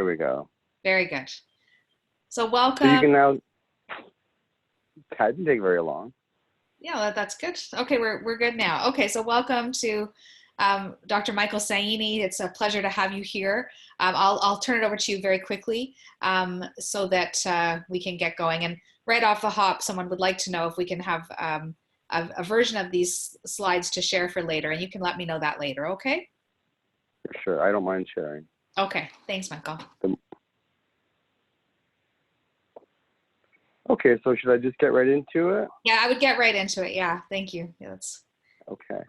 we go. Very good. So So you welcome. can now, that didn't take very long. Yeah, that's good. Okay, we're good now. Okay, so welcome to Dr. Michael Saini. It's a pleasure to have you here. I'll turn it over to you very quickly so that we can get going. And right off the hop, someone would like to know if we can have a version of these slides to share for later, and you can let me know that later, okay? For sure, I don't mind sharing. Okay, thanks, Michael. Okay, so should I just get right into it? Yeah, I would get right into it. Yeah, thank you. Yeah, Okay.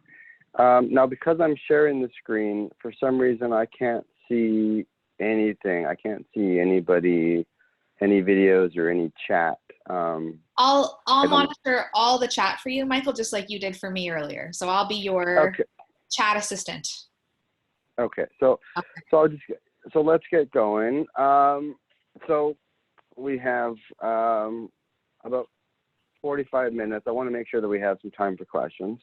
Now, because I'm sharing the screen, for some reason I can't see anything. I can't see anybody, any videos or any chat. I'll I don't know. monitor all the chat for you, Michael, just like you did for me earlier. So I'll be your Okay. chat assistant. Okay. So I'll just so let's get going. So we have about 45 minutes. I want to make sure that we have some time for questions.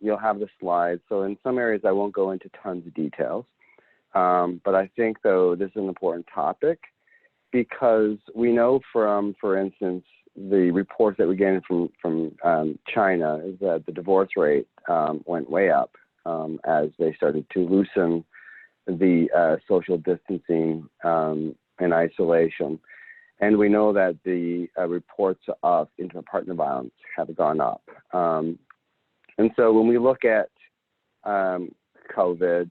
You'll have the slides. So in some areas, I won't go into tons of details. But I think, though, this is an important topic because we know from, for instance, the reports that we're getting from China is that the divorce rate went way up as they started to loosen the social distancing and isolation. And we know that the reports of intimate partner violence have gone up. And so when we look at COVID-19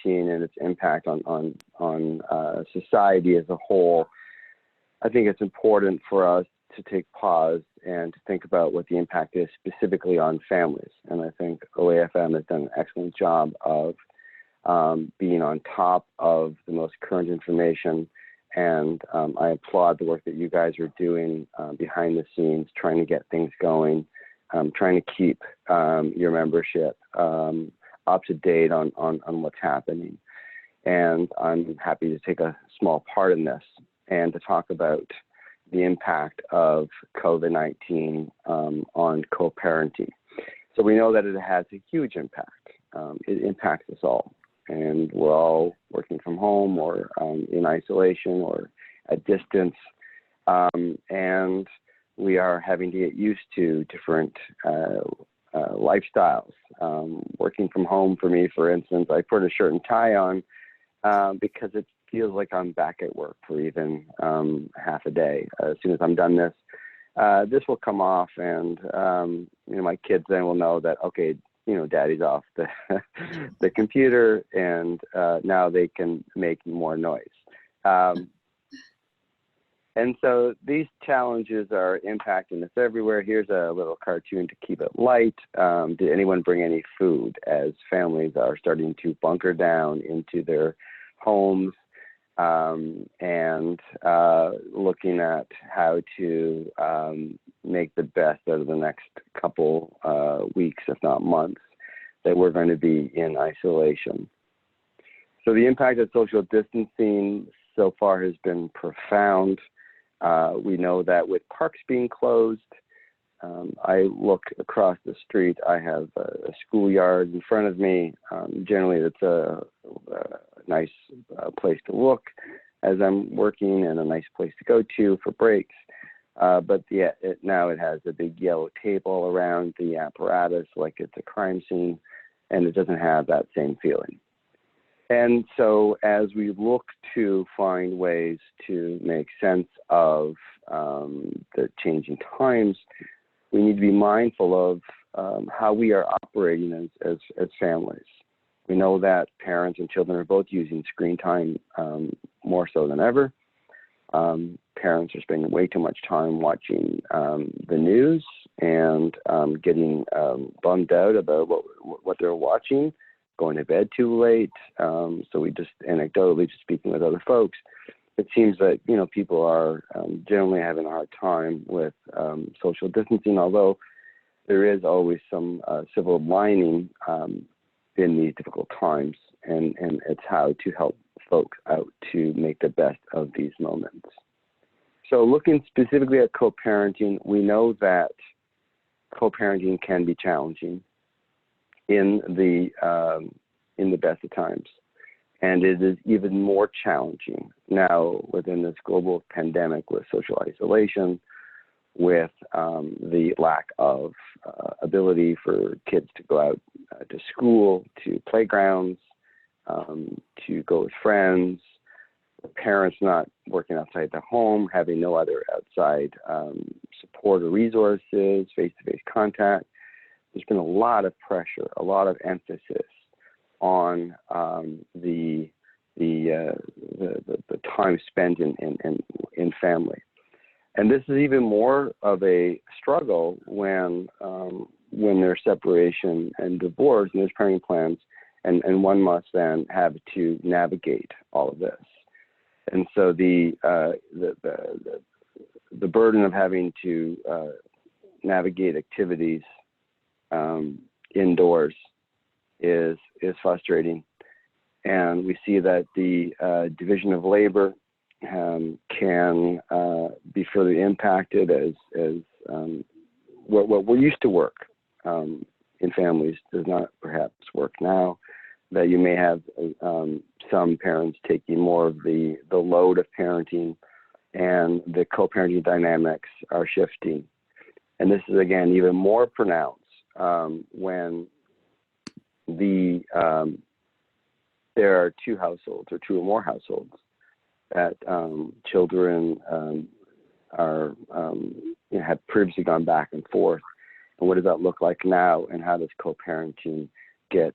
and its impact on society as a whole, I think it's important for us to take pause and to think about what the impact is specifically on families. And I think OAFM has done an excellent job of being on top of the most current information. And I applaud the work that you guys are doing behind the scenes, trying to get things going, trying to keep your membership up to date on what's happening. And I'm happy to take a small part in this and to talk about the impact of COVID-19 on co-parenting. So we know that it has a huge impact. It impacts us all. And we're all working from home or in isolation or at distance. And we are having to get used to different lifestyles. Working from home for me, for instance, I put a shirt and tie on because it feels like I'm back at work for even half a day. As soon as I'm done this, this will come off and my kids then will know that, okay, daddy's off the computer and now they can make more noise. And so these challenges are impacting us everywhere. Here's a little cartoon to keep it light. Did anyone bring any food as families are starting to bunker down into their homes and looking at how to make the best out of the next couple weeks, if not months, that we're going to be in isolation. So the impact of social distancing so far has been profound. We know that with parks being closed, I look across the street, I have a schoolyard in front of me. Generally, it's a nice place to look as I'm working and a nice place to go to for breaks. But yeah, now it has a big yellow table around the apparatus like it's a crime scene, and it doesn't have that same feeling. And so as we look to find ways to make sense of the changing times, we need to be mindful of how we are operating as families. We know that parents and children are both using screen time more so than ever. Parents are spending way too much time watching the news and getting bummed out about what they're watching, going to bed too late. So we just anecdotally, just speaking with other folks, it seems that people are generally having a hard time with social distancing, although there is always some silver lining in these difficult times, and it's how to help folks out to make the best of these moments. So looking specifically at co-parenting, we know that co-parenting can be challenging in the best of times. And it is even more challenging now within this global pandemic with social isolation, with the lack of ability for kids to go out to school, to playgrounds, to go with friends, parents not working outside the home, having no other outside support or resources, face-to-face contact. There's been a lot of pressure, a lot of emphasis on the time spent in family. And this is even more of a struggle when there's separation and divorce and there's parenting plans, and one must then have to navigate all of this. And so the burden of having to navigate activities indoors is frustrating. And we see that the division of labor can be further impacted as what we used to work in families does not perhaps work now. That you may have some parents taking more of the load of parenting, and the co-parenting dynamics are shifting. And this is, again, even more pronounced when there are two households or two or more households that children have previously gone back and forth. And what does that look like now, and how does co-parenting get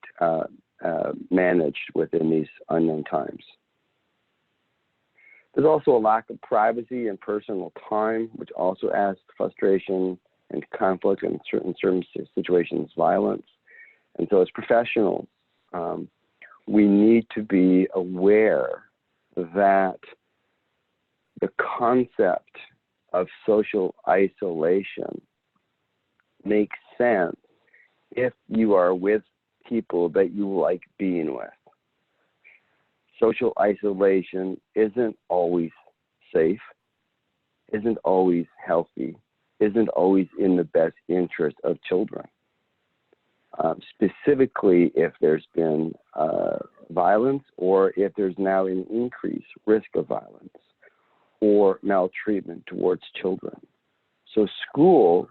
managed within these unknown times? There's also a lack of privacy and personal time, which also adds to frustration and conflict, and in certain situations, violence. And so as professionals, we need to be aware that the concept of social isolation makes sense if you are with people that you like being with. Social isolation isn't always safe, isn't always healthy, isn't always in the best interest of children. Specifically if there's been violence, or if there's now an increased risk of violence or maltreatment towards children. So school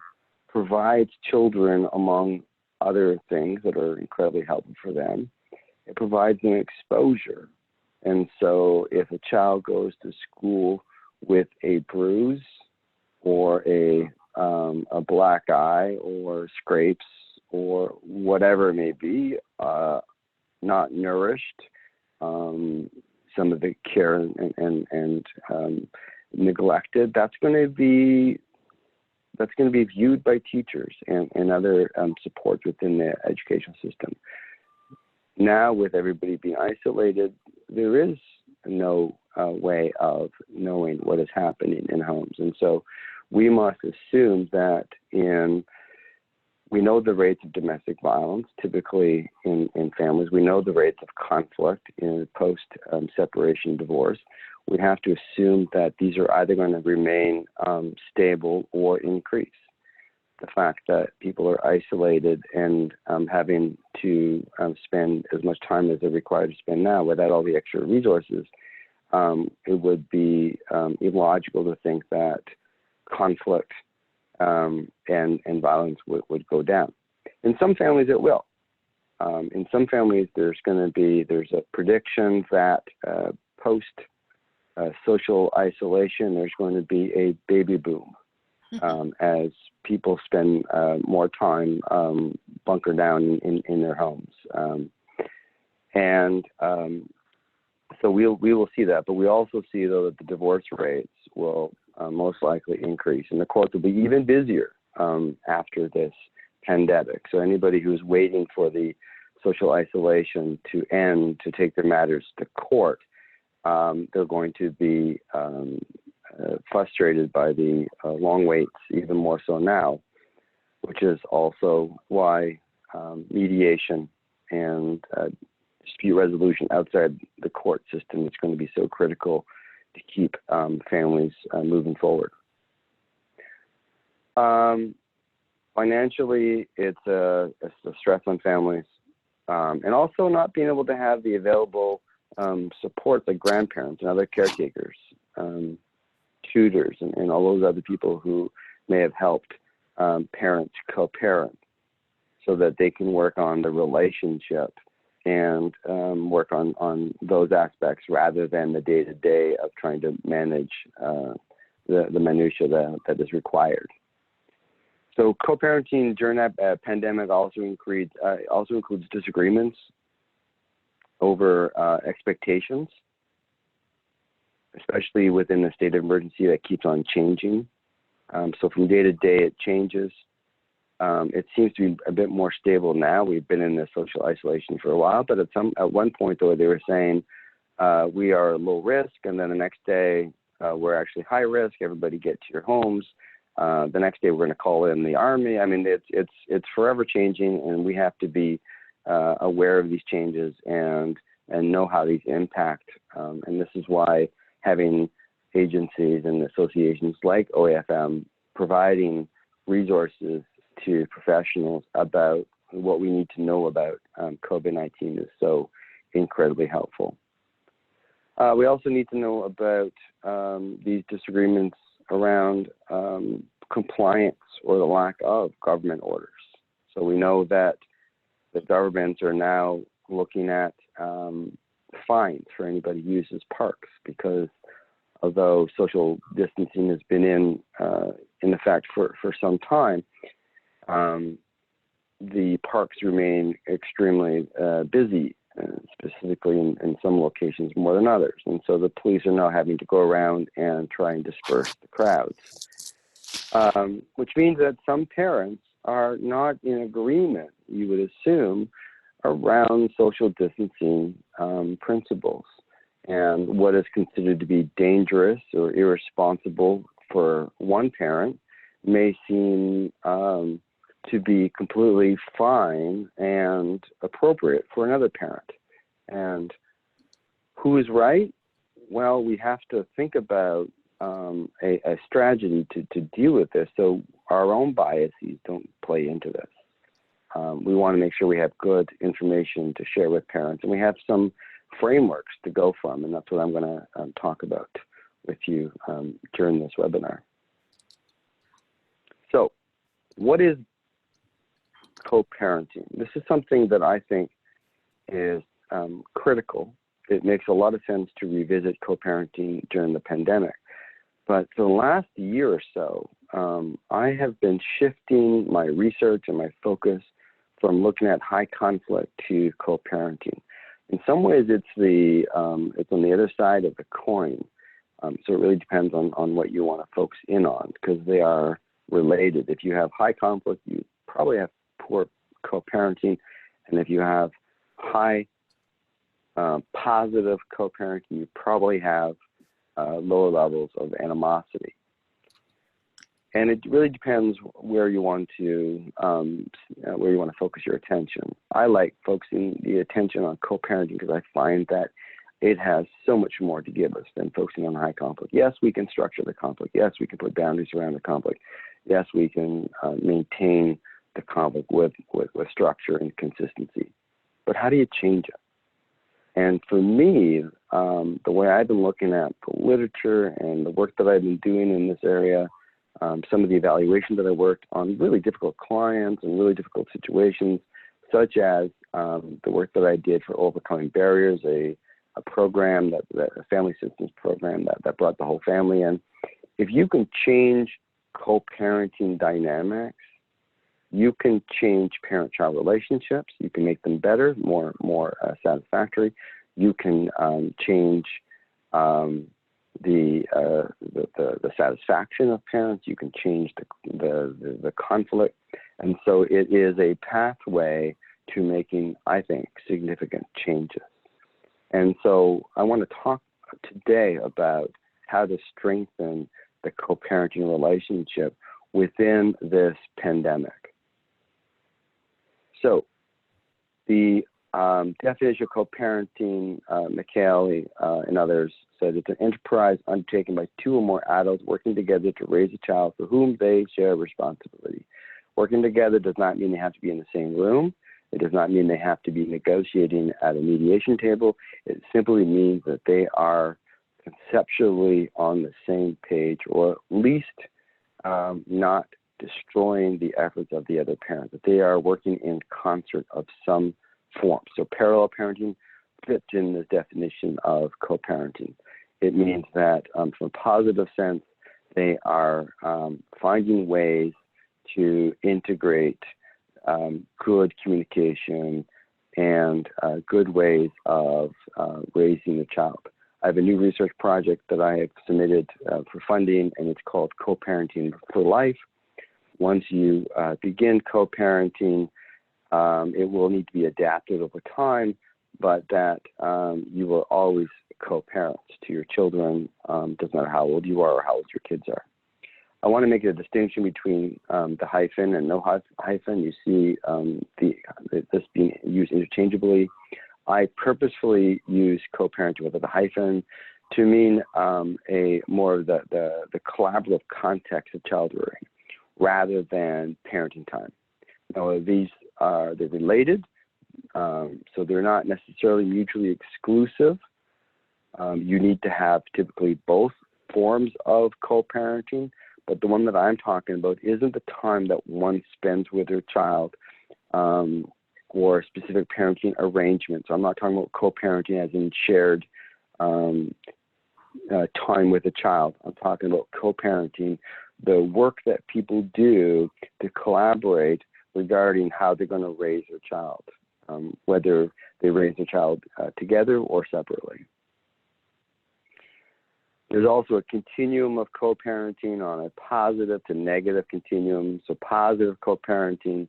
provides children, among other things that are incredibly helpful for them, it provides an exposure. And so if a child goes to school with a bruise or a black eye or scrapes or whatever it may be, not nourished, some of the care and neglected, that's going to be viewed by teachers and other supports within the educational system. Now, with everybody being isolated, there is no way of knowing what is happening in homes. And so we must assume that we know the rates of domestic violence typically in families. We know the rates of conflict in post-separation divorce. We have to assume that these are either going to remain stable or increase. The fact that people are isolated and having to spend as much time as they're required to spend now without all the extra resources, it would be illogical to think that conflict and violence would go down. In some families, it will. In some families, there's a prediction that post social isolation, there's going to be a baby boom as people spend more time bunkered down in their homes. So we will see that, but we also see, though, that the divorce rates will most likely increase, and the courts will be even busier after this pandemic. So anybody who's waiting for the social isolation to end to take their matters to court, they're going to be frustrated by the long waits, even more so now, which is also why mediation and dispute resolution outside the court system is going to be so critical to keep families moving forward. Financially, it's a stress on families, and also not being able to have the available supports, like grandparents and other caretakers, tutors, and all those other people who may have helped parents co-parent, so that they can work on the relationship and work on those aspects rather than the day-to-day of trying to manage the minutia that is required. So co-parenting during that pandemic also includes disagreements over expectations, especially within the state of emergency that keeps on changing. So from day to day, it changes. It seems to be a bit more stable now. We've been in this social isolation for a while, but at one point, though, they were saying we are low risk, and then the next day we're actually high risk. Everybody get to your homes. The next day we're going to call in the army. I mean, it's forever changing, and we have to be aware of these changes and know how these impact. And this is why having agencies and associations like OAFM providing resources to professionals about what we need to know about COVID-19 is so incredibly helpful. We also need to know about these disagreements around compliance or the lack of government orders. So we know that the governments are now looking at fines for anybody who uses parks, because although social distancing has been in effect for some time, the parks remain extremely busy, specifically in some locations more than others. And so the police are now having to go around and try and disperse the crowds, which means that some parents are not in agreement, you would assume, around social distancing principles. And what is considered to be dangerous or irresponsible for one parent may seem to be completely fine and appropriate for another parent. And who is right? Well, we have to think about a strategy to deal with this so our own biases don't play into this. We want to make sure we have good information to share with parents, and we have some frameworks to go from, and that's what I'm going to talk about with you during this webinar. So, what is co-parenting? This is something that I think is critical. It makes a lot of sense to revisit co-parenting during the pandemic. But for the last year or so, I have been shifting my research and my focus from looking at high conflict to co-parenting. In some ways, it's on the other side of the coin. So it really depends on what you want to focus in on, because they are related. If you have high conflict, you probably have poor co-parenting, and if you have high positive co-parenting, you probably have lower levels of animosity. And it really depends where you want to focus your attention. I like focusing the attention on co-parenting because I find that it has so much more to give us than focusing on high conflict. Yes, we can structure the conflict. Yes, we can put boundaries around the conflict. Yes, we can maintain the conflict with structure and consistency. But how do you change it? And for me, the way I've been looking at the literature and the work that I've been doing in this area, some of the evaluation that I worked on really difficult clients and really difficult situations, such as the work that I did for Overcoming Barriers, a program, a family systems program that brought the whole family in. If you can change co-parenting dynamics, you can change parent-child relationships. You can make them better, more satisfactory. You can change the satisfaction of parents. You can change the conflict, and so it is a pathway to making, I think, significant changes. And so I want to talk today about how to strengthen the co-parenting relationship within this pandemic. So the definition of co-parenting, McKay and others said it's an enterprise undertaken by two or more adults working together to raise a child for whom they share responsibility. Working together does not mean they have to be in the same room. It does not mean they have to be negotiating at a mediation table. It simply means that they are conceptually on the same page, or at least not destroying the efforts of the other parent, that they are working in concert of some form. So parallel parenting fits in this definition of co-parenting. It means that from a positive sense, they are finding ways to integrate good communication and good ways of raising the child. I have a new research project that I have submitted for funding, and it's called Coparenting for Life. Once you begin co-parenting, it will need to be adapted over time, but that you will always co-parents to your children. Doesn't matter how old you are or how old your kids are. I want to make a distinction between the hyphen and no hyphen. You see this being used interchangeably. I purposefully use co-parenting with the hyphen to mean a more of the collaborative context of child rearing, rather than parenting time. Now, they're related, so they're not necessarily mutually exclusive. You need to have typically both forms of co-parenting, but the one that I'm talking about isn't the time that one spends with their child or specific parenting arrangements. I'm not talking about co-parenting as in shared time with a child. I'm talking about co-parenting, the work that people do to collaborate regarding how they're going to raise their child, whether they raise their child together or separately. There's also a continuum of co-parenting on a positive to negative continuum. So positive co-parenting,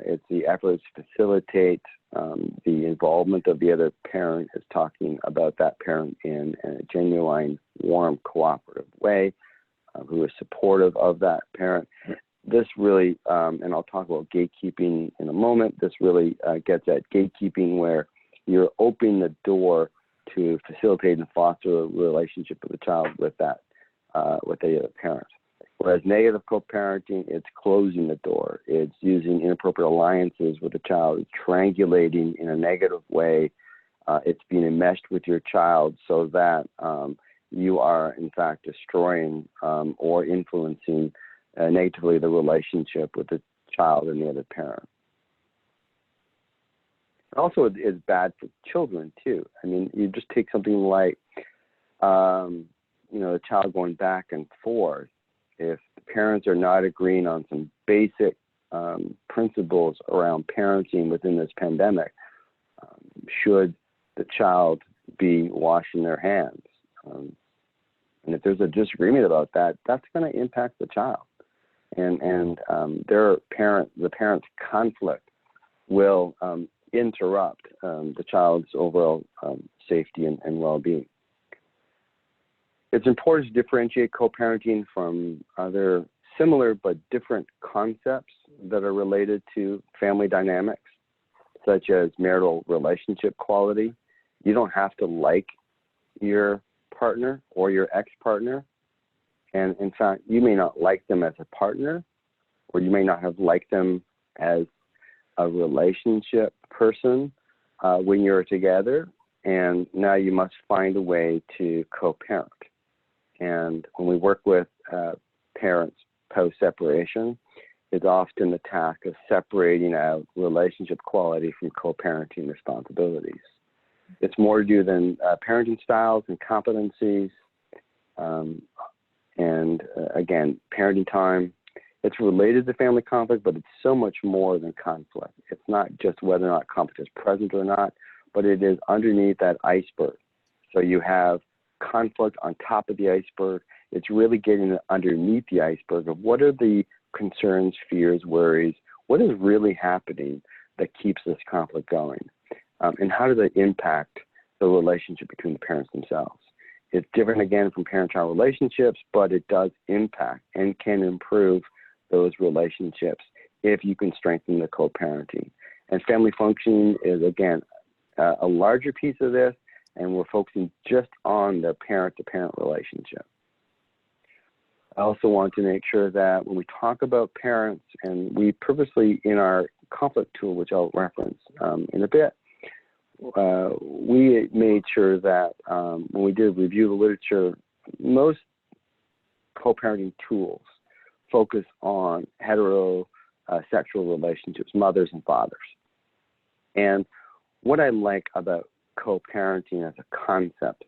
it's the efforts to facilitate the involvement of the other parent, is talking about that parent in a genuine, warm, cooperative way, who is supportive of that parent. This really, and I'll talk about gatekeeping in a moment, this really gets at gatekeeping, where you're opening the door to facilitate and foster a relationship with the child with that, with the other parent. Whereas negative co-parenting, it's closing the door. It's using inappropriate alliances with the child. It's triangulating in a negative way. It's being enmeshed with your child so that you are, in fact, destroying or influencing negatively the relationship with the child and the other parent. Also, it's bad for children, too. I mean, you just take something like, the child going back and forth. If the parents are not agreeing on some basic principles around parenting within this pandemic, should the child be washing their hands? And if there's a disagreement about that, that's going to impact the child. And the parent's conflict will interrupt the child's overall safety and well-being. It's important to differentiate co-parenting from other similar but different concepts that are related to family dynamics, such as marital relationship quality. You don't have to like your partner or your ex-partner. And in fact, you may not like them as a partner, or you may not have liked them as a relationship person when you're together, and now you must find a way to co-parent. And when we work with parents post-separation, it's often the task of separating out relationship quality from co-parenting responsibilities. It's more to do than parenting styles and competencies. Again, parenting time, it's related to family conflict, but it's so much more than conflict. It's not just whether or not conflict is present or not, but it is underneath that iceberg. So you have conflict on top of the iceberg. It's really getting underneath the iceberg of what are the concerns, fears, worries, what is really happening that keeps this conflict going, and how does it impact the relationship between the parents themselves. It's different, again, from parent-child relationships, but it does impact and can improve those relationships if you can strengthen the co-parenting. And family functioning is, again, a larger piece of this, and we're focusing just on the parent-to-parent relationship. I also want to make sure that when we talk about parents, and we purposely, in our conflict tool, which I'll reference in a bit, we made sure that when we did review the literature, most co-parenting tools focus on heterosexual relationships, mothers and fathers. And what I like about co-parenting as a concept,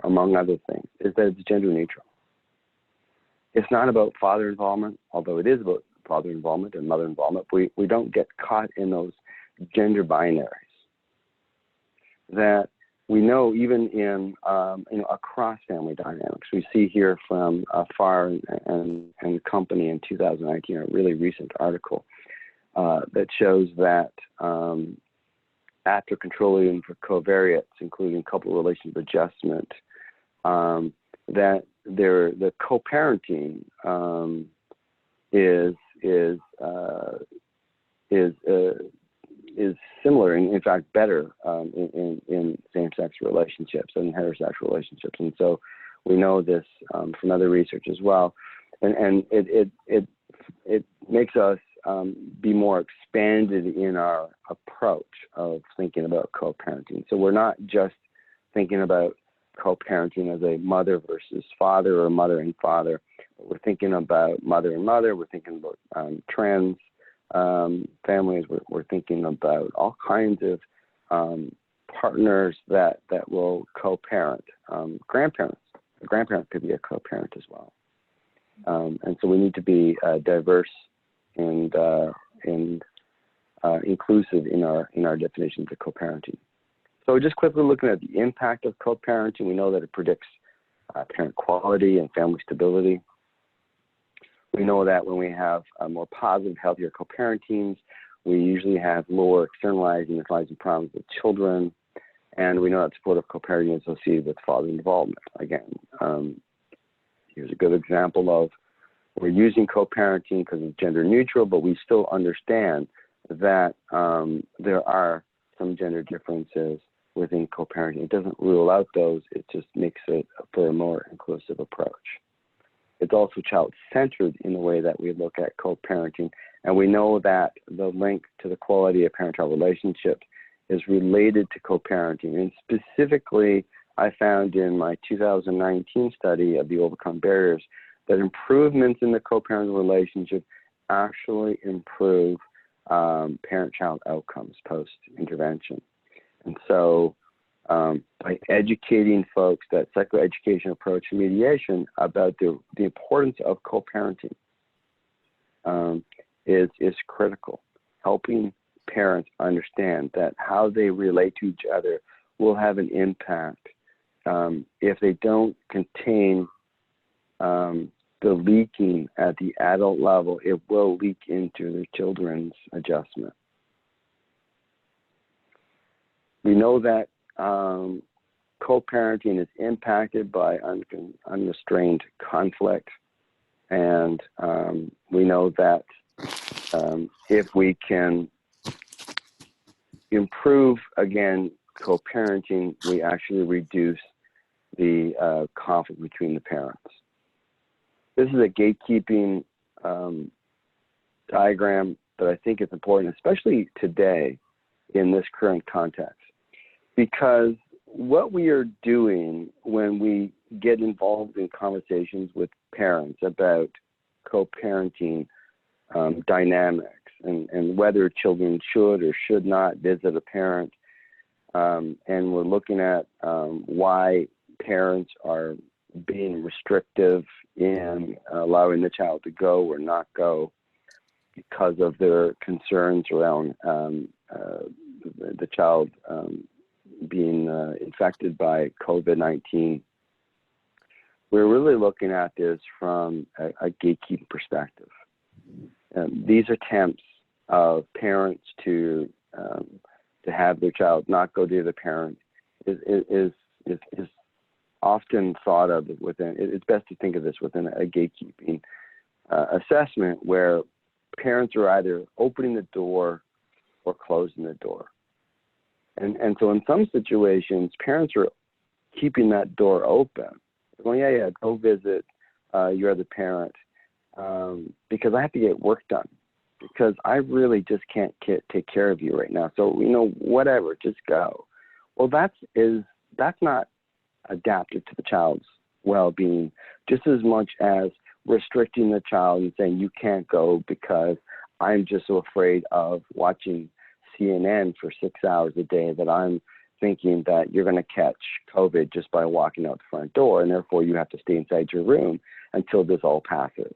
among other things, is that it's gender neutral. It's not about father involvement, although it is about father involvement and mother involvement. We don't get caught in those gender binaries that we know even in across family dynamics. We see here from Farr and Company in 2019, a really recent article that shows that after controlling for covariates, including couple relationship adjustment, that the co-parenting is similar, and in fact better in same-sex relationships and heterosexual relationships. And so we know this from other research as well, and it makes us be more expanded in our approach of thinking about co-parenting. So we're not just thinking about co-parenting as a mother versus father or mother and father. We're thinking about mother and mother. We're thinking about trans families. We're thinking about all kinds of partners that will co-parent. Grandparents. A grandparent could be a co-parent as well. And so we need to be diverse and inclusive in our definitions of co-parenting. So just quickly looking at the impact of co-parenting, we know that it predicts parent quality and family stability. We know that when we have more positive, healthier co-parentings, we usually have lower externalizing and internalizing problems with children. And we know that supportive co-parenting is associated with father involvement. Again, here's a good example of we're using co-parenting because it's gender neutral, but we still understand that there are some gender differences within co-parenting. It doesn't rule out those, it just makes it for a more inclusive approach. It's also child-centered in the way that we look at co-parenting, and we know that the link to the quality of parent-child relationships is related to co-parenting. And specifically, I found in my 2019 study of the Overcome Barriers that improvements in the co-parenting relationship actually improve parent-child outcomes post-intervention. And so by educating folks that psychoeducation approach and mediation about the importance of co-parenting is critical. Helping parents understand that how they relate to each other will have an impact. If they don't contain the leaking at the adult level, it will leak into their children's adjustment. We know that co-parenting is impacted by unrestrained conflict, and we know that if we can improve, again, co-parenting, we actually reduce the conflict between the parents. This is a gatekeeping diagram that I think is important, especially today in this current context. Because what we are doing when we get involved in conversations with parents about co-parenting dynamics and whether children should or should not visit a parent, and we're looking at why parents are being restrictive in allowing the child to go or not go because of their concerns around the child being infected by COVID-19. We're really looking at this from a gatekeeping perspective. These attempts of parents to have their child not go to the parent is often thought of within. It's best to think of this within a gatekeeping assessment where parents are either opening the door or closing the door. And so in some situations, parents are keeping that door open. They're going, yeah, go visit your other parent because I have to get work done, because I really just can't take care of you right now. So, whatever, just go. Well, that's not adaptive to the child's well-being, just as much as restricting the child and saying you can't go because I'm just so afraid of watching CNN for 6 hours a day that I'm thinking that you're going to catch COVID just by walking out the front door, and therefore you have to stay inside your room until this all passes.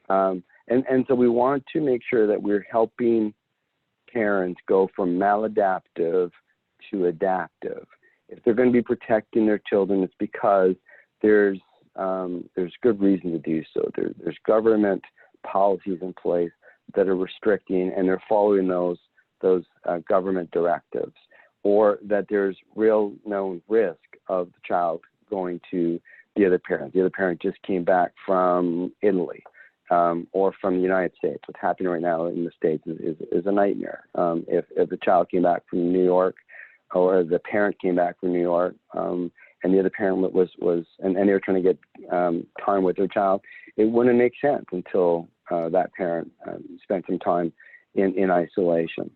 And so we want to make sure that we're helping parents go from maladaptive to adaptive. If they're going to be protecting their children, it's because there's good reason to do so. There's government policies in place that are restricting, and they're following those government directives, or that there's real known risk of the child going to the other parent. The other parent just came back from Italy or from the United States. What's happening right now in the States is a nightmare. If the child came back from New York, or the parent came back from New York, and the other parent and they were trying to get time with their child, it wouldn't make sense until that parent spent some time in isolation.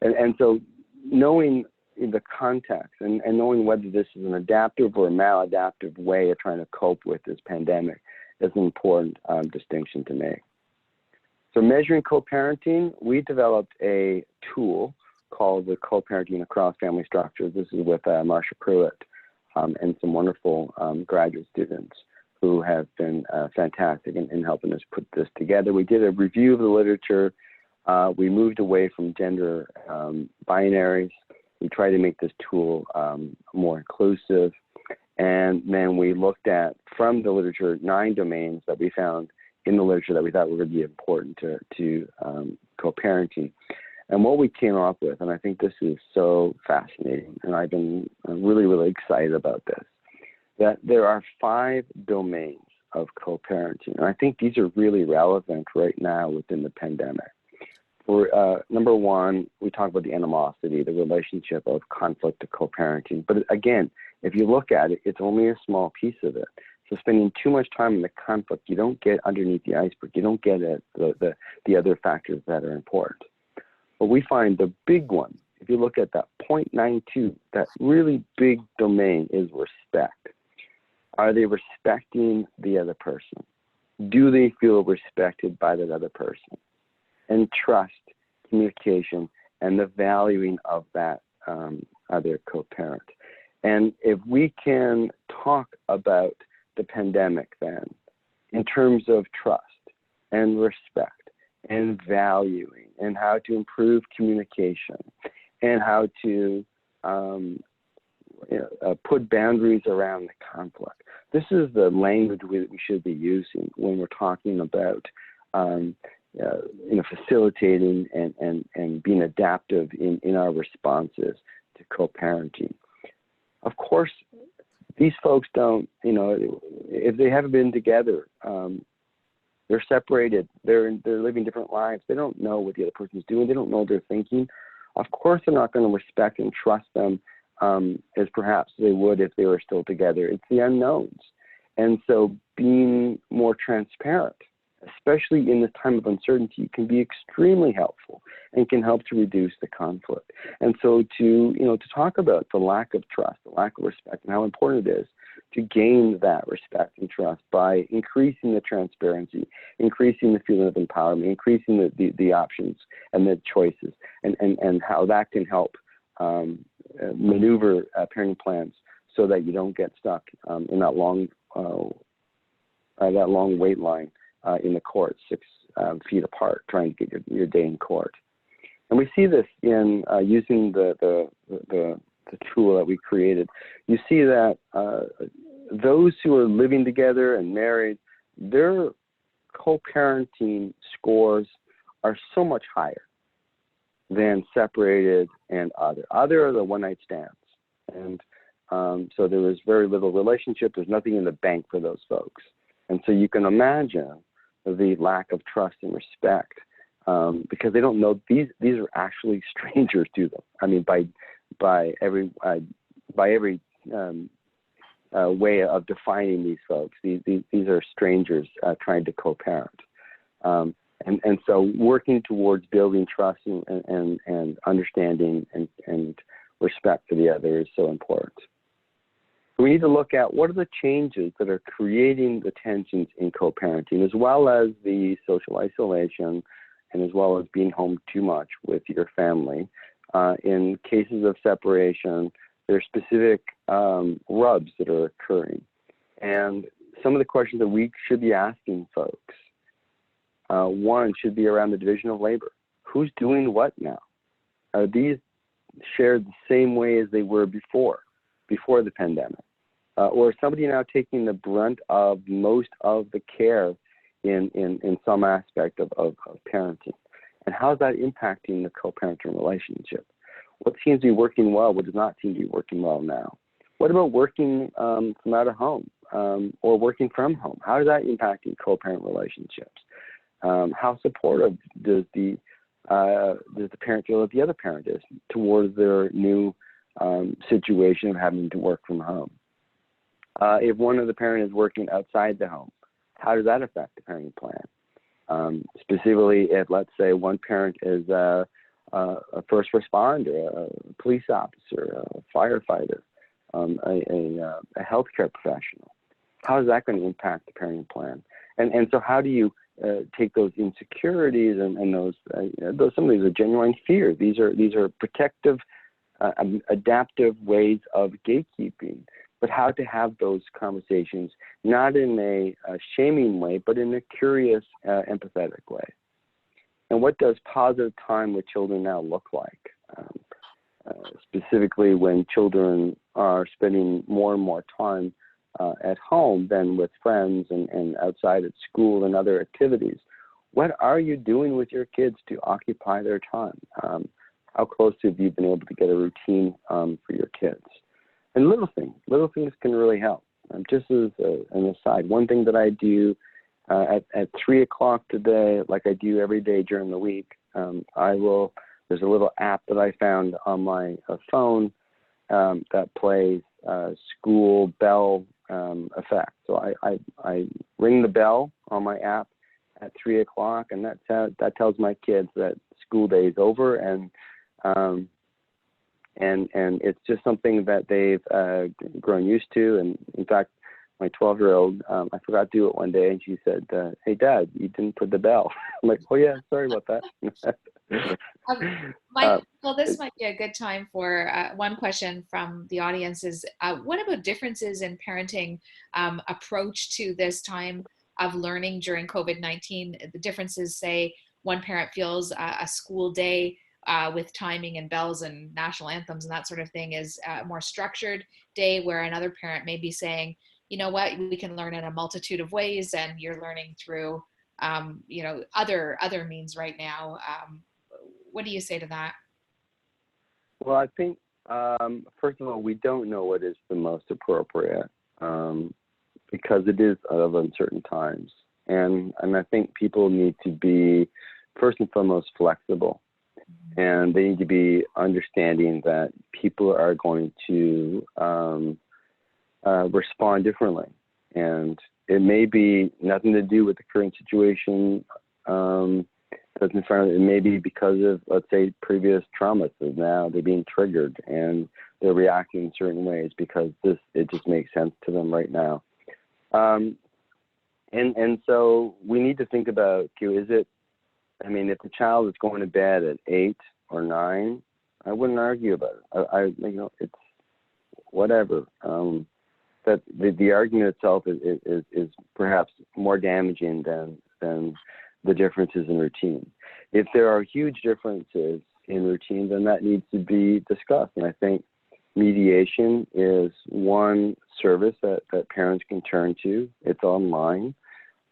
And so knowing the context and knowing whether this is an adaptive or a maladaptive way of trying to cope with this pandemic is an important distinction to make. So measuring co-parenting, we developed a tool called the Co-Parenting Across Family Structures. This is with Marsha Pruitt and some wonderful graduate students who have been fantastic in helping us put this together. We did a review of the literature. We moved away from gender binaries. We tried to make this tool more inclusive. And then we looked at, from the literature, 9 domains that we found in the literature that we thought were going to be important to co-parenting. And what we came up with, and I think this is so fascinating, and I've been really, really excited about this, that there are 5 domains of co-parenting. And I think these are really relevant right now within the pandemic. For number 1, we talk about the animosity, the relationship of conflict to co-parenting. But again, if you look at it, it's only a small piece of it. So spending too much time in the conflict, you don't get underneath the iceberg. You don't get at the other factors that are important. But we find the big one, if you look at that 0.92, that really big domain is respect. Are they respecting the other person? Do they feel respected by that other person? And trust, communication, and the valuing of that other co-parent. And if we can talk about the pandemic then in terms of trust and respect and valuing and how to improve communication and how to put boundaries around the conflict. This is the language we should be using when we're talking about facilitating and being adaptive in our responses to co-parenting. Of course, these folks don't, if they haven't been together, they're separated, they're living different lives. They don't know what the other person's doing. They don't know what they're thinking. Of course, they're not going to respect and trust them as perhaps they would if they were still together. It's the unknowns. And so being more transparent, especially in this time of uncertainty, can be extremely helpful and can help to reduce the conflict. And so to talk about the lack of trust, the lack of respect, and how important it is to gain that respect and trust by increasing the transparency, increasing the feeling of empowerment, increasing the options and the choices, and how that can help maneuver parenting plans so that you don't get stuck in that long wait line in the court, 6 feet apart, trying to get your day in court. And we see this in using the tool that we created. You see that those who are living together and married, their co-parenting scores are so much higher than separated and other. Other are the one-night stands. And so there was very little relationship. There's nothing in the bank for those folks. And so you can imagine the lack of trust and respect because they don't know these are actually strangers to them. I mean, by every way of defining these folks, these are strangers trying to co-parent. And so working towards building trust and understanding and respect for the other is so important. So we need to look at what are the changes that are creating the tensions in co-parenting, as well as the social isolation, and as well as being home too much with your family. In cases of separation, there are specific rubs that are occurring. And some of the questions that we should be asking folks, one should be around the division of labor. Who's doing what now? Are these shared the same way as they were before the pandemic? Or is somebody now taking the brunt of most of the care in some aspect of parenting? And how is that impacting the co-parenting relationship? What seems to be working well, what does not seem to be working well now? What about working from out of home or working from home? How is that impacting co-parent relationships? How supportive does the parent feel that the other parent is towards their new situation of having to work from home? If one of the parents is working outside the home, how does that affect the parenting plan? Specifically, if, let's say, one parent is a first responder, a police officer, a firefighter, a healthcare professional, how is that going to impact the parenting plan? And so how do you take those insecurities and those some of these are genuine fears. These are protective, adaptive ways of gatekeeping. But how to have those conversations, not in a shaming way, but in a curious, empathetic way. And what does positive time with children now look like? Specifically when children are spending more and more time at home than with friends and outside at school and other activities. What are you doing with your kids to occupy their time? How close have you been able to get a routine for your kids? And little things can really help. Just as an aside, one thing that I do at 3 o'clock today, like I do every day during the week, there's a little app that I found on my phone that plays school bell effect. So I ring the bell on my app at 3 o'clock, and that tells my kids that school day is over, and it's just something that they've grown used to. And in fact, my 12-year-old, I forgot to do it one day, and she said, "Hey, Dad, you didn't put the bell." I'm like, "Oh yeah, sorry about that." Well, this might be a good time for one question from the audience is, what about differences in parenting approach to this time of learning during COVID-19? The differences, say, one parent feels a school day with timing and bells and national anthems and that sort of thing is a more structured day, where another parent may be saying, you know what, we can learn in a multitude of ways, and you're learning through, other means right now. What do you say to that? Well, I think, first of all, we don't know what is the most appropriate because it is of uncertain times. And I think people need to be, first and foremost, flexible. And they need to be understanding that people are going to respond differently. And it may be nothing to do with the current situation that's in front of it. It may be because of, let's say, previous traumas. So now they're being triggered and they're reacting in certain ways because it just makes sense to them right now. And so we need to think about, if the child is going to bed at 8 or 9, I wouldn't argue about it. It's whatever. That the argument itself is perhaps more damaging than the differences in routine. If there are huge differences in routine, then that needs to be discussed. And I think mediation is one service that parents can turn to. It's online.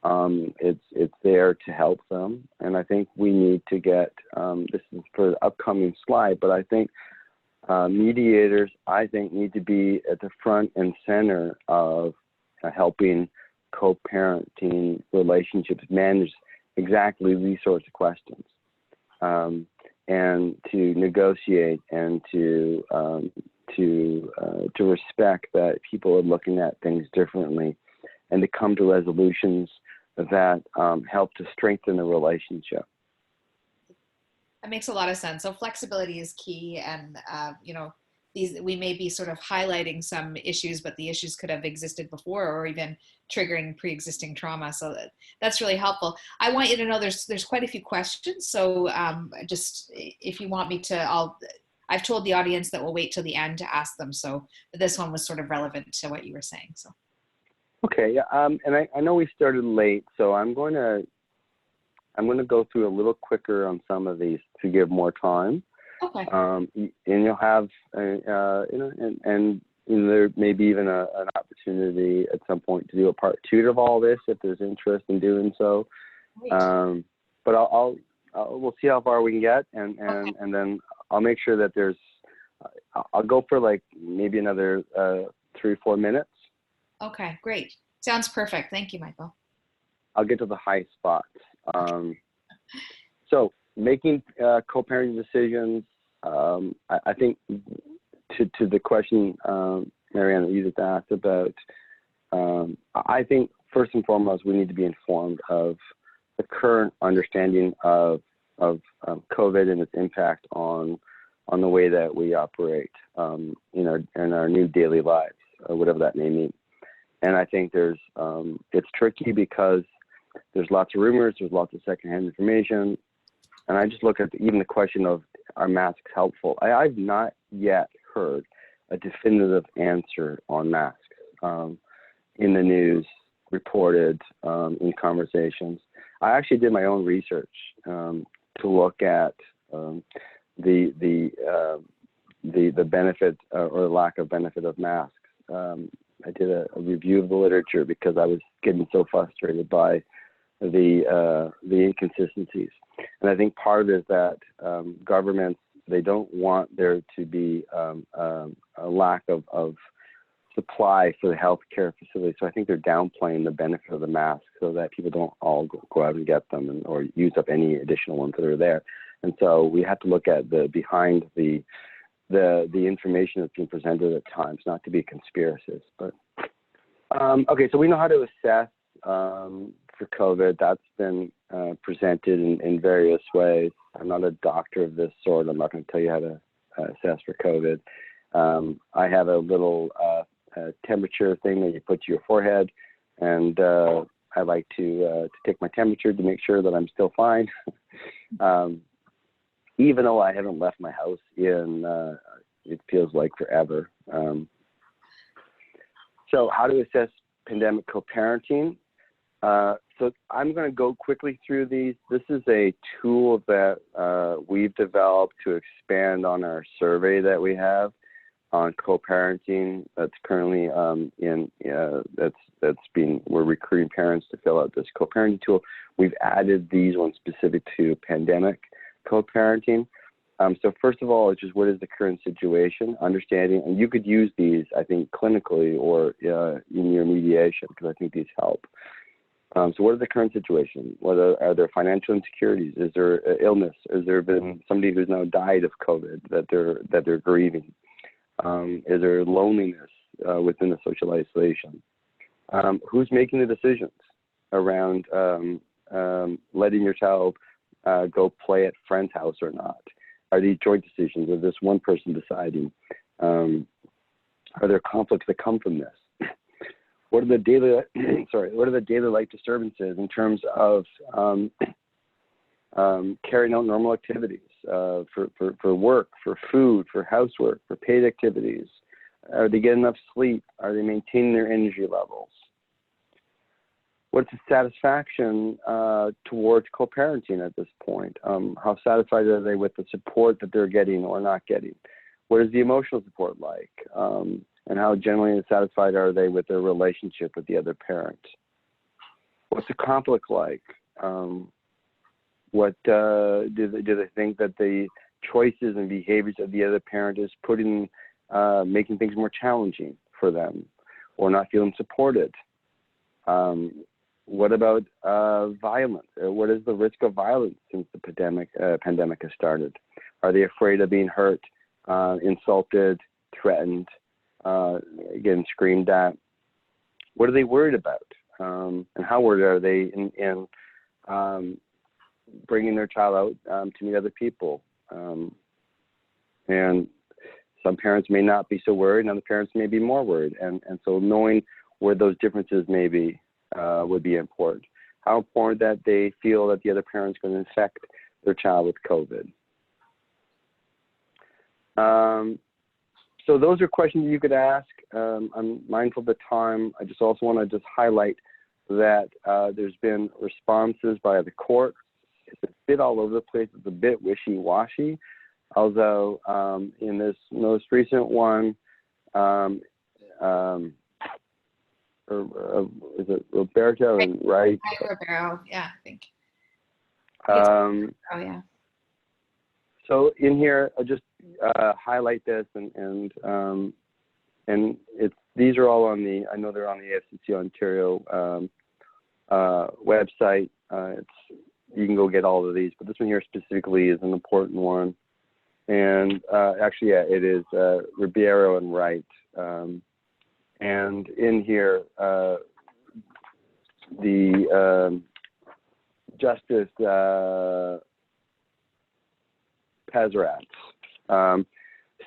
It's there to help them. And I think we need to get, this is for the upcoming slide, but I think mediators, need to be at the front and center of helping co-parenting relationships manage exactly these sorts of questions, and to negotiate and to respect that people are looking at things differently, and to come to resolutions that help to strengthen the relationship. That makes a lot of sense. So flexibility is key, and we may be sort of highlighting some issues, but the issues could have existed before, or even triggering pre-existing trauma. So that's really helpful. I want you to know there's quite a few questions. So just if you want me to, I've told the audience that we'll wait till the end to ask them. So this one was sort of relevant to what you were saying. So. Okay. And I know we started late, so I'm going to go through a little quicker on some of these to give more time. Okay. And you'll have, and there may be even an opportunity at some point to do a part 2 of all this if there's interest in doing so. But we'll see how far we can get, and then I'll make sure that I'll go for like maybe another 3 or 4 minutes. Okay, great. Sounds perfect. Thank you, Michael. I'll get to the high spots. So making co-parenting decisions, I think to the question, Marianne, that you just asked about, I think first and foremost, we need to be informed of the current understanding of COVID and its impact on the way that we operate in our new daily lives, whatever that may mean. And I think it's tricky because there's lots of rumors, there's lots of secondhand information. And I just look at even the question of, are masks helpful? I've not yet heard a definitive answer on masks in the news, reported in conversations. I actually did my own research to look at the benefit or lack of benefit of masks. I did a review of the literature because I was getting so frustrated by the inconsistencies. And I think part of it is that governments, they don't want there to be a lack of supply for the healthcare facilities. So I think they're downplaying the benefit of the mask so that people don't all go out and get them or use up any additional ones that are there. And so we have to look at behind the information that's being presented at times, not to be conspiracists. But okay, so we know how to assess for COVID. That's been presented in various ways. I'm not a doctor of this sort. I'm not going to tell you how to assess for COVID. I have a little temperature thing that you put to your forehead, and I like to take my temperature to make sure that I'm still fine. Even though I haven't left my house it feels like forever. So how to assess pandemic co-parenting? So I'm going to go quickly through these. This is a tool that we've developed to expand on our survey that we have on co-parenting. That's currently we're recruiting parents to fill out this co-parenting tool. We've added these ones specific to pandemic co-parenting. So first of all, it's just what is the current situation, understanding, and you could use these, I think, clinically or in your mediation, because I think these help. So what is the current situation? Are there financial insecurities? Is there illness? Has there been somebody who's now died of COVID that they're grieving? Is there loneliness within the social isolation? Who's making the decisions around letting your child go play at friend's house or not? Are these joint decisions? Is this one person deciding? Are there conflicts that come from this? What are the daily life disturbances in terms of carrying out normal activities for work, for food, for housework, for paid activities? Are they getting enough sleep? Are they maintaining their energy levels? What's the satisfaction towards co-parenting at this point? How satisfied are they with the support that they're getting or not getting? What is the emotional support like? And how generally satisfied are they with their relationship with the other parent? What's the conflict like? What do they think that the choices and behaviors of the other parent is making things more challenging for them, or not feeling supported? What about violence? What is the risk of violence since the pandemic has started? Are they afraid of being hurt, insulted, threatened, again, screamed at? What are they worried about? And how worried are they in bringing their child out to meet other people? And some parents may not be so worried, and other parents may be more worried. And so knowing where those differences may be would be important. How important that they feel that the other parent's going to infect their child with COVID. So those are questions you could ask. I'm mindful of the time. I just also want to just highlight that there's been responses by the court. It's a bit all over the place. It's a bit wishy-washy. Although in this most recent one, is it Roberto and Wright? Roberto, yeah, I think. Oh yeah. So in here, I'll just highlight this, and these are all on the. I know they're on the AFCC Ontario website. You can go get all of these, but this one here specifically is an important one. And actually, yeah, it is Ribeiro and Wright. And in here, the Justice Pazarats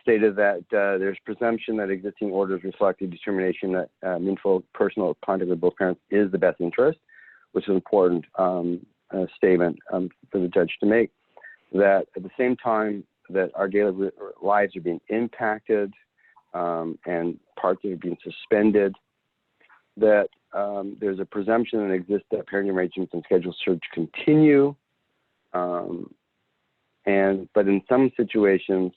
stated that there's presumption that existing orders reflect the determination that meaningful personal contact with both parents is the best interest, which is an important statement for the judge to make. That at the same time that our daily lives are being impacted and parts are being suspended, that there's a presumption that exists that parenting arrangements and schedules should continue. But in some situations,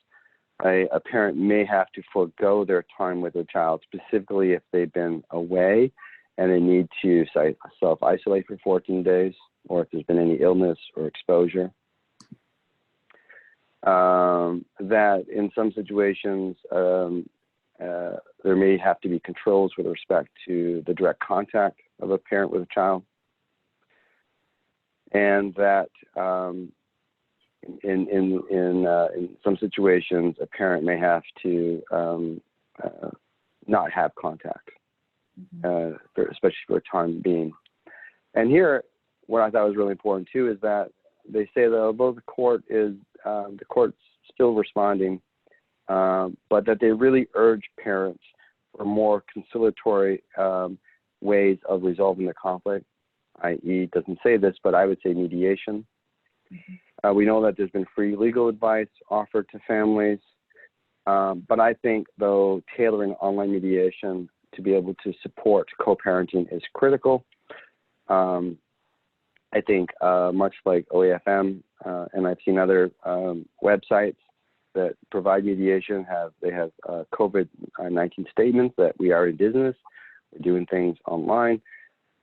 a parent may have to forego their time with their child, specifically if they've been away and they need to self-isolate for 14 days, or if there's been any illness or exposure. That in some situations, there may have to be controls with respect to the direct contact of a parent with a child. And that in some situations, a parent may have to not have contact, especially for a time being. And here, what I thought was really important too is that they say that although the court's still responding, but that they really urge parents for more conciliatory ways of resolving the conflict, i.e., it doesn't say this, but I would say mediation. We know that there's been free legal advice offered to families, but I think, though, tailoring online mediation to be able to support co-parenting is critical. I think much like OAFM, and I've seen other websites that provide mediation, they have COVID-19 statements that we are in business, we're doing things online.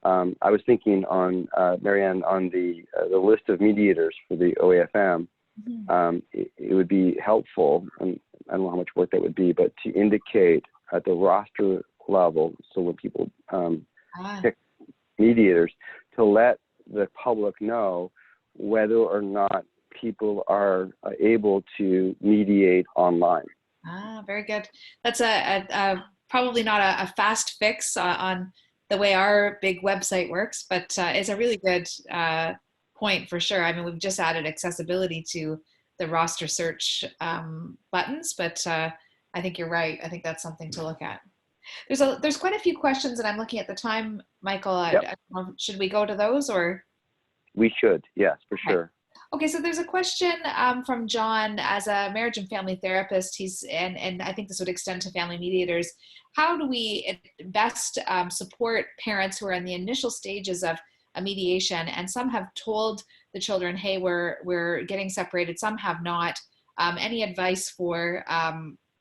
I was thinking on, Marianne, on the list of mediators for the OAFM, it would be helpful, and I don't know how much work that would be, but to indicate at the roster level, so when people pick mediators, to let the public know whether or not people are able to mediate online. Very good. That's probably not a fast fix on the way our big website works, but it's a really good point for sure. I mean, we've just added accessibility to the roster search buttons, but I think you're right. I think that's something to look at. There's quite a few questions, and I'm looking at the time, Michael. Yep. Should we go to those, or? We should, yes, for sure. Okay, so there's a question from John. As a marriage and family therapist, and I think this would extend to family mediators. How do we best support parents who are in the initial stages of a mediation, and some have told the children, "Hey, we're getting separated." Some have not. Any advice for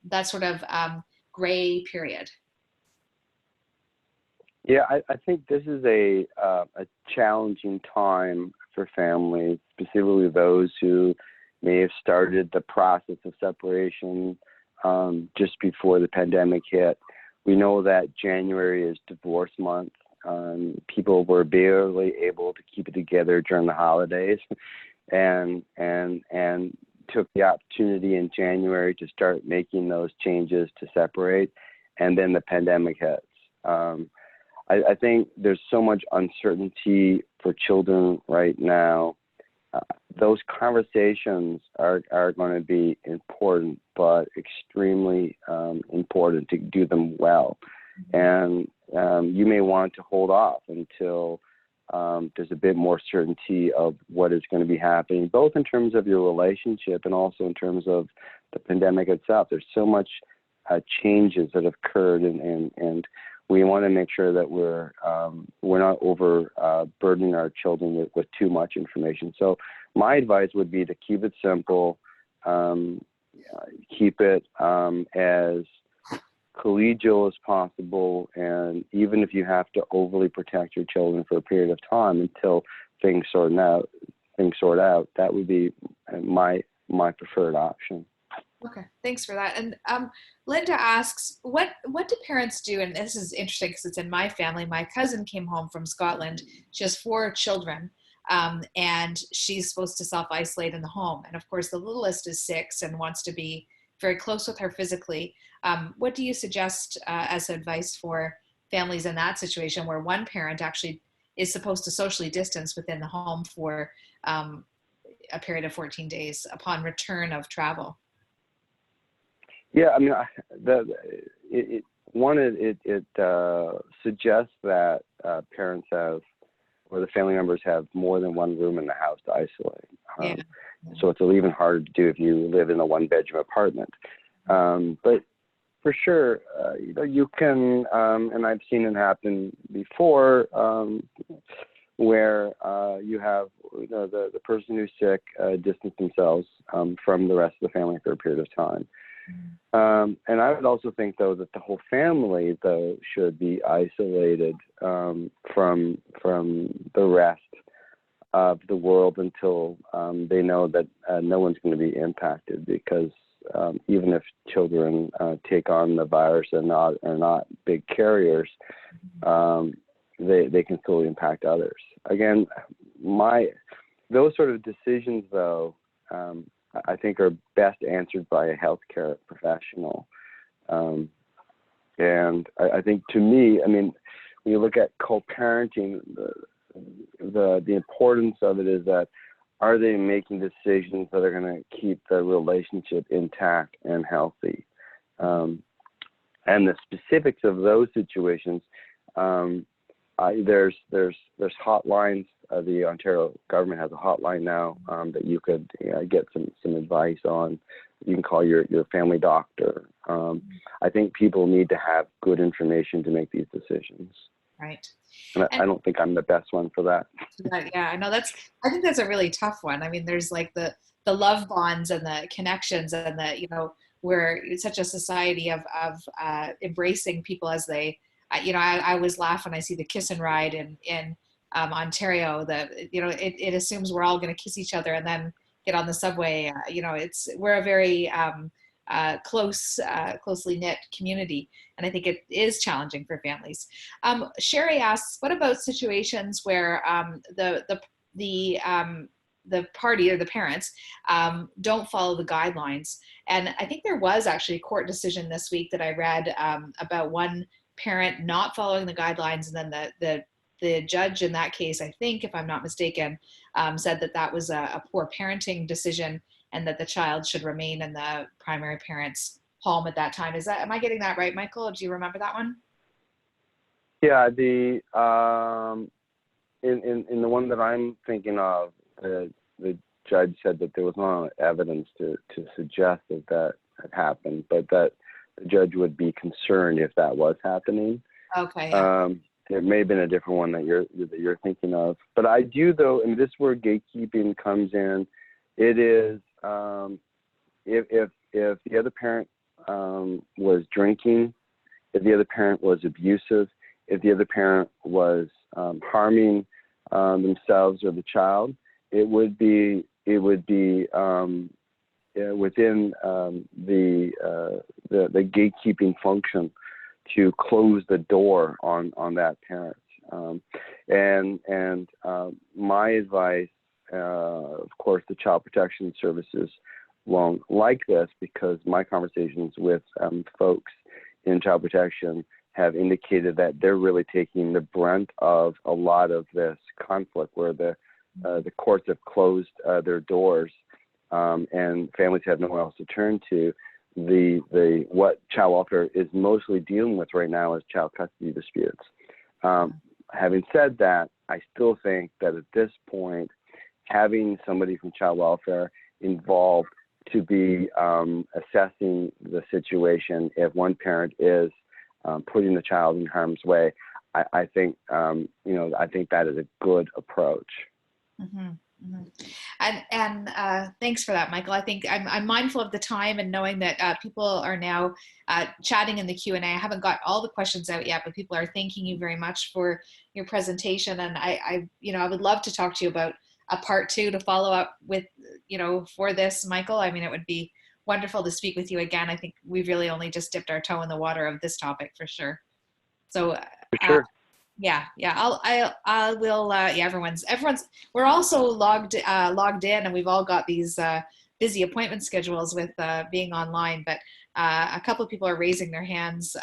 that sort of gray period? Yeah, I think this is a challenging time for families, specifically those who may have started the process of separation just before the pandemic hit. We know that January is divorce month. People were barely able to keep it together during the holidays, and took the opportunity in January to start making those changes to separate, and then the pandemic hits. I think there's so much uncertainty for children right now those conversations are going to be important, but extremely important to do them well. And you may want to hold off until there's a bit more certainty of what is going to be happening, both in terms of your relationship and also in terms of the pandemic itself. There's so much changes that have occurred, and we want to make sure that we're not overburdening our children with too much information. So my advice would be to keep it simple, keep it as collegial as possible, and even if you have to overly protect your children for a period of time until things sort out, that would be my preferred option. Okay, thanks for that. And Linda asks, what do parents do? And this is interesting because it's in my family. My cousin came home from Scotland. She has 4 children, and she's supposed to self-isolate in the home. And of course, the littlest is 6 and wants to be very close with her physically. What do you suggest as advice for families in that situation where one parent actually is supposed to socially distance within the home for a period of 14 days upon return of travel? Yeah, I mean, it suggests that parents have, or the family members have, more than one room in the house to isolate. So it's even harder to do if you live in a 1-bedroom apartment. But for sure, you can, and I've seen it happen before, where you have the person who's sick distance themselves from the rest of the family for a period of time. And I would also think, though, that the whole family, though, should be isolated from the rest of the world until they know that no one's going to be impacted, because even if children take on the virus and are not big carriers, they can still impact others. Again, those sort of decisions, though, I think are best answered by a healthcare professional. And I think, to me, I mean, when you look at co-parenting, the importance of it is that, are they making decisions that are going to keep the relationship intact and healthy? And the specifics of those situations, there's hotlines. The Ontario government has a hotline now that you could get some advice on. You can call your family doctor. I think people need to have good information to make these decisions. Right. And I don't think I'm the best one for that. Yeah, I know I think that's a really tough one. I mean, there's like the love bonds and the connections, and we're such a society of embracing people as they, I always laugh when I see the kiss and ride in Ontario, that, it assumes we're all going to kiss each other and then get on the subway. We're a very closely knit community, and I think it is challenging for families. Sherry asks, what about situations where the party or the parents don't follow the guidelines? And I think there was actually a court decision this week that I read about one parent not following the guidelines, and then the judge in that case, I think, if I'm not mistaken, said that was a poor parenting decision, and that the child should remain in the primary parent's home at that time. Am I getting that right, Michael? Do you remember that one? Yeah, in the one that I'm thinking of, the judge said that there was no evidence to suggest that had happened, but that the judge would be concerned if that was happening. Okay. Yeah. There may have been a different one that you're thinking of, but I do, though, and this is where gatekeeping comes in. It is if the other parent was drinking, if the other parent was abusive, if the other parent was harming themselves or the child, it would be within the gatekeeping function to close the door on that parent. And my advice, of course, the Child Protection Services won't like this, because my conversations with folks in child protection have indicated that they're really taking the brunt of a lot of this conflict, where the the courts have closed their doors, and families have nowhere else to turn to. What child welfare is mostly dealing with right now is child custody disputes. Having said that, I still think that at this point, having somebody from child welfare involved to be assessing the situation if one parent is putting the child in harm's way, I think I think that is a good approach. Mm-hmm. Mm-hmm. And thanks for that, Michael. I think I'm mindful of the time and knowing that people are now chatting in the Q&A. I haven't got all the questions out yet, but people are thanking you very much for your presentation. And I would love to talk to you about a part 2 to follow up with, for this, Michael. I mean, it would be wonderful to speak with you again. I think we've really only just dipped our toe in the water of this topic for sure. So, For sure. yeah, I will. Yeah, everyone's. We're also logged in, and we've all got these busy appointment schedules with being online. But a couple of people are raising their hands.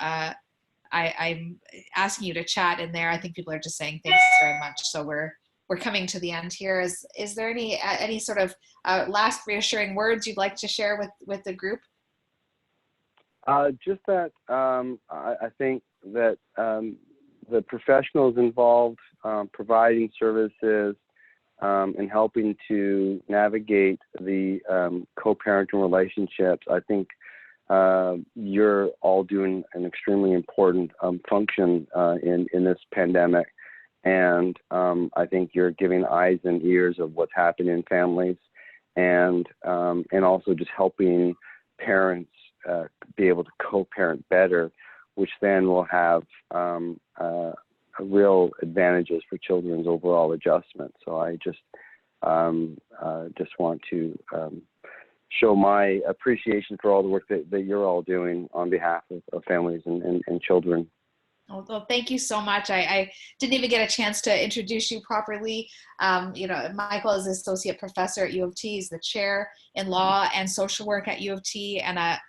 I'm asking you to chat in there. I think people are just saying thanks very much. So we're coming to the end here. Is there any sort of last reassuring words you'd like to share with the group? Just that I think that the professionals involved providing services and helping to navigate the co-parenting relationships, I think you're all doing an extremely important function in this pandemic. And I think you're giving eyes and ears of what's happening in families, and also just helping parents be able to co-parent better, which then will have real advantages for children's overall adjustment. So I just want to show my appreciation for all the work that you're all doing on behalf of families and children. Well, thank you so much. I didn't even get a chance to introduce you properly. Michael is associate professor at U of T. He's the chair in law and social work at U of T, and a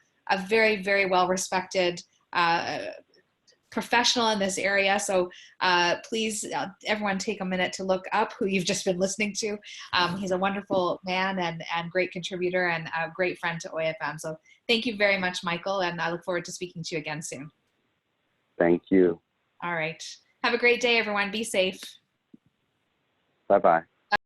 very, very well-respected professional in this area. So please, everyone take a minute to look up who you've just been listening to. He's a wonderful man and great contributor and a great friend to OAFM. So thank you very much, Michael, and I look forward to speaking to you again soon. Thank you. All right. Have a great day, everyone. Be safe. Bye-bye.